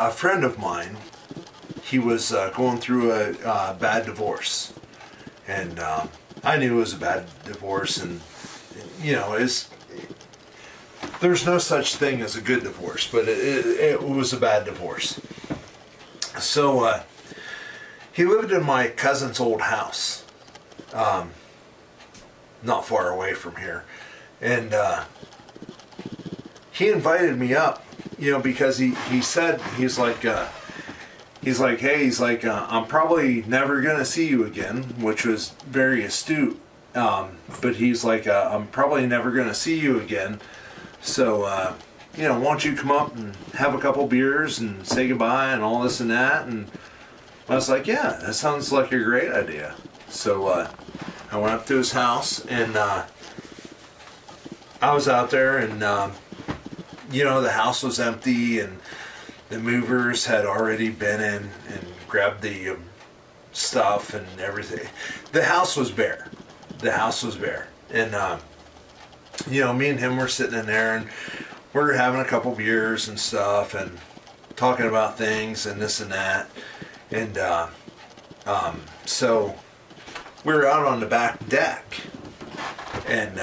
a friend of mine, he was going through a bad divorce. And I knew it was a bad divorce, and, you know, there's no such thing as a good divorce, but it was a bad divorce. So he lived in my cousin's old house, not far away from here. And he invited me up, you know, because he said, he's like, I'm probably never going to see you again, which was very astute. But he's like, I'm probably never going to see you again. So, you know, why don't you come up and have a couple beers and say goodbye and all this and that. And I was like, yeah, that sounds like a great idea. So I went up to his house, and I was out there, and, you know, the house was empty, and the movers had already been in and grabbed the stuff and everything. The house was bare. The house was bare. And, you know, me and him were sitting in there, and we're having a couple beers and stuff and talking about things and this and that. And so we were out on the back deck. And,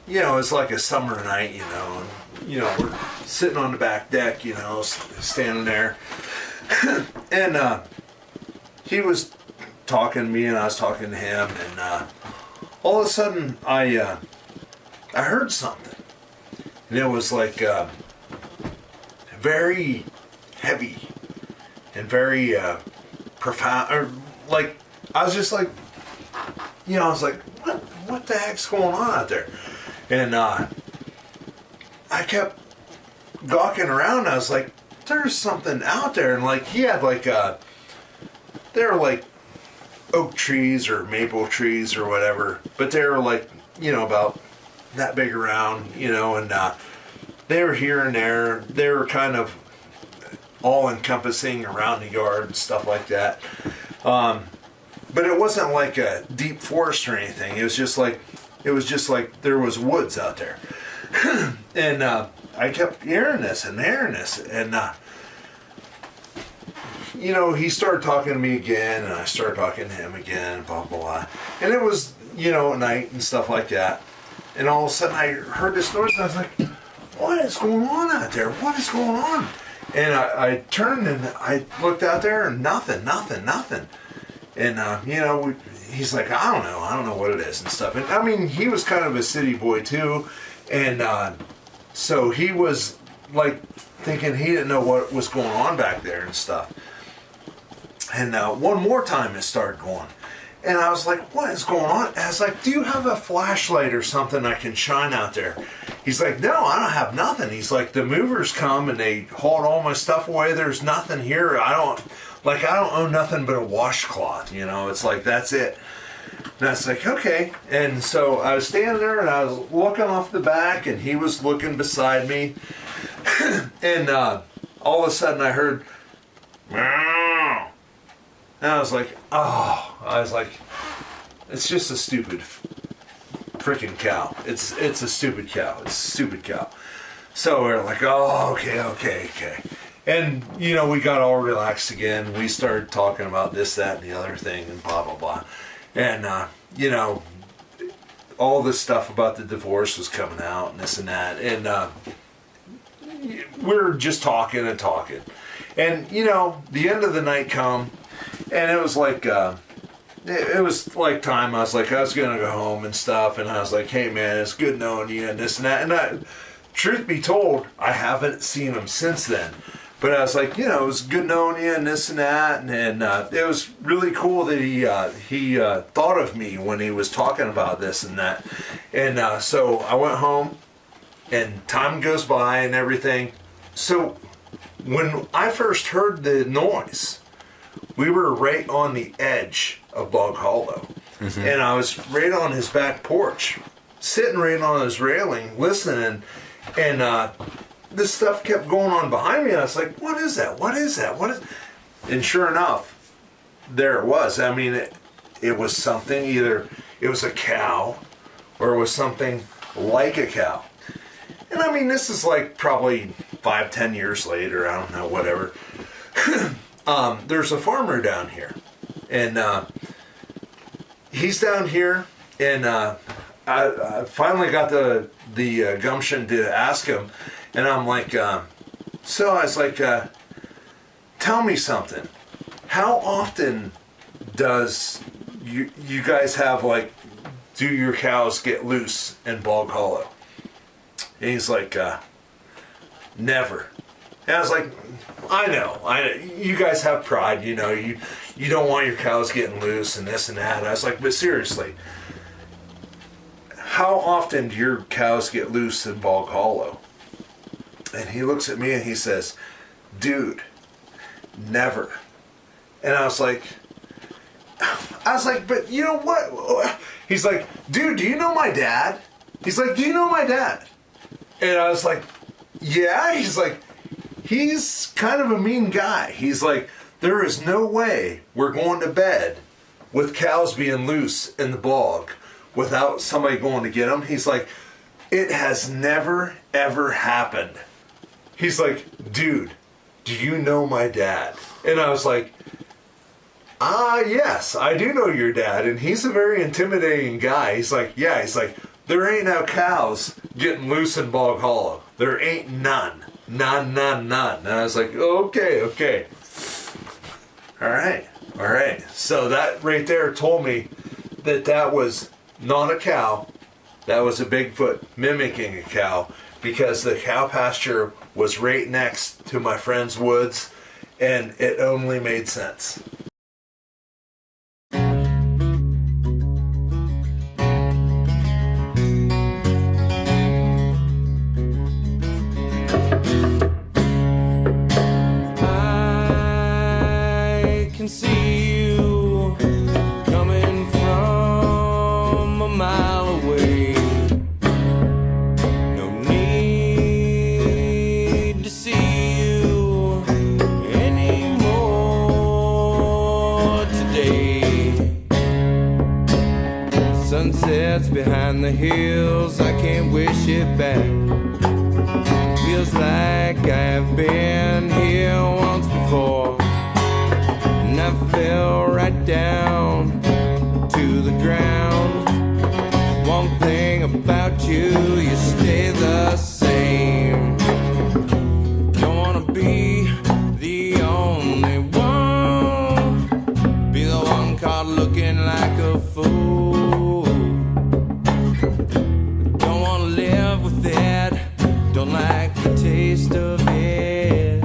you know, it's like a summer night, you know, and, you know, we're sitting on the back deck, you know, standing there. And he was talking to me, and I was talking to him, and all of a sudden I heard something. And it was like very heavy and very profound, or like, I was just like, you know, I was like, what the heck's going on out there? And I kept gawking around, and I was like, there's something out there. And like, he had like they were like oak trees or maple trees or whatever, but they were like, you know, about that big around, you know, and they were here and there. They were kind of all encompassing around the yard and stuff like that. But it wasn't like a deep forest or anything. It was just like there was woods out there. And I kept hearing this, and you know, he started talking to me again, and I started talking to him again, blah, blah, blah. And it was, you know, at night and stuff like that. And all of a sudden I heard this noise, and I was like, what is going on out there? What is going on? And I turned, and I looked out there, and nothing. And, you know, he's like, I don't know what it is and stuff. And I mean, he was kind of a city boy too. And so he was like thinking he didn't know what was going on back there and stuff. And one more time it started going. And I was like, what is going on? And I was like, do you have a flashlight or something I can shine out there? He's like, no, I don't have nothing. He's like, the movers come and they hauled all my stuff away. There's nothing here. I don't own nothing but a washcloth, you know. It's like, that's it. And I was like, okay. And so I was standing there, and I was looking off the back, and he was looking beside me. And all of a sudden I heard, meow. And I was like, it's just a stupid freaking cow. It's a stupid cow. It's a stupid cow. So we're like, oh, okay. And, you know, we got all relaxed again. We started talking about this, that, and the other thing, and blah, blah, blah. And, you know, all this stuff about the divorce was coming out, and this and that. And we were just talking. And, you know, the end of the night come, and it was like, it was like time. I was like, I was going to go home and stuff. And I was like, hey, man, it's good knowing you and this and that. And truth be told, I haven't seen him since then. But I was like, you know, it was good knowing you and this and that. And it was really cool that he thought of me when he was talking about this and that. And so I went home, and time goes by and everything. So when I first heard the noise, we were right on the edge of Bog Hollow. Mm-hmm. And I was right on his back porch, sitting right on his railing, listening. And this stuff kept going on behind me. I was like, what is that? And sure enough, there it was. I mean, it was something, either it was a cow or it was something like a cow. And I mean, this is like probably 5-10 years later, I don't know, whatever. there's a farmer down here, and he's down here, and I finally got the gumption to ask him, and I'm like, so I was like, tell me something. How often does you guys have, like, do your cows get loose in Bog Hollow? And he's like, never. And I was like, I know, you guys have pride, you know, you don't want your cows getting loose and this and that. And I was like, but seriously, how often do your cows get loose in Bog Hollow? And he looks at me and he says, dude, never. And I was like, but you know what? He's like, dude, do you know my dad? He's like, do you know my dad? And I was like, yeah. He's like, he's kind of a mean guy. He's like, there is no way we're going to bed with cows being loose in the bog without somebody going to get them. He's like, it has never, ever happened. He's like, dude, do you know my dad? And I was like, yes, I do know your dad, and he's a very intimidating guy. He's like, yeah, he's like, there ain't no cows getting loose in Bog Hollow. There ain't none. None. And I was like, okay. All right. So that right there told me that was not a cow. That was a Bigfoot mimicking a cow, because the cow pasture was right next to my friend's woods, and it only made sense. I can see you coming from a mile away. No need to see you anymore today. Sunsets behind the hills, I can't wish it back. Feels like I've been here once before, and I fell right down to the ground. One thing about you, you stay the same. Don't wanna be the only one, be the one caught looking like a fool. Don't wanna live with it, don't like the taste of it.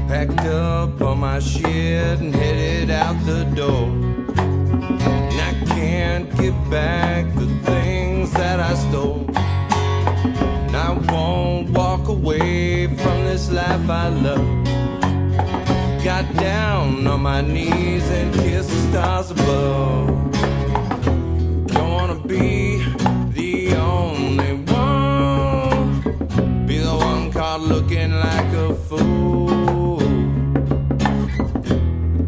Packed up all my shit and headed out the door, and I can't get back the things that I stole. I won't walk away from this life I love. Got down on my knees and kissed the stars above. Don't wanna be the only one, be the one caught looking like a fool.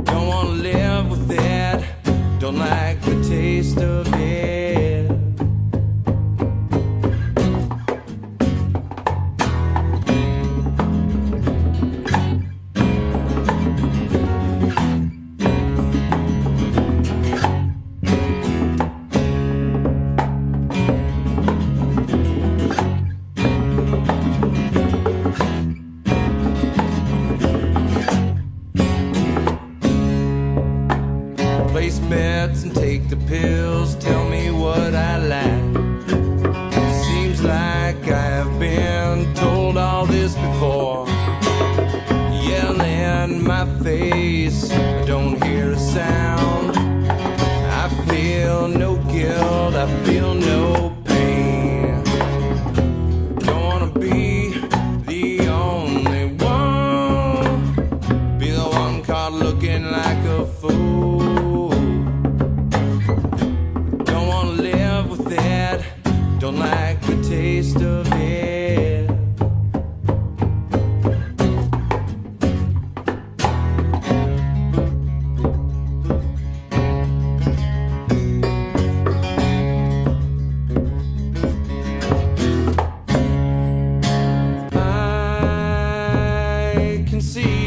Don't wanna live with it, don't like the taste of it. Place bets and take the pills, tell me what I like. Seems like I have been told all this before. Yell in my face, I don't hear a sound. I feel no guilt, I feel no pain. Don't wanna be the only one, be the one caught looking like a fool. Don't like the taste of it. can see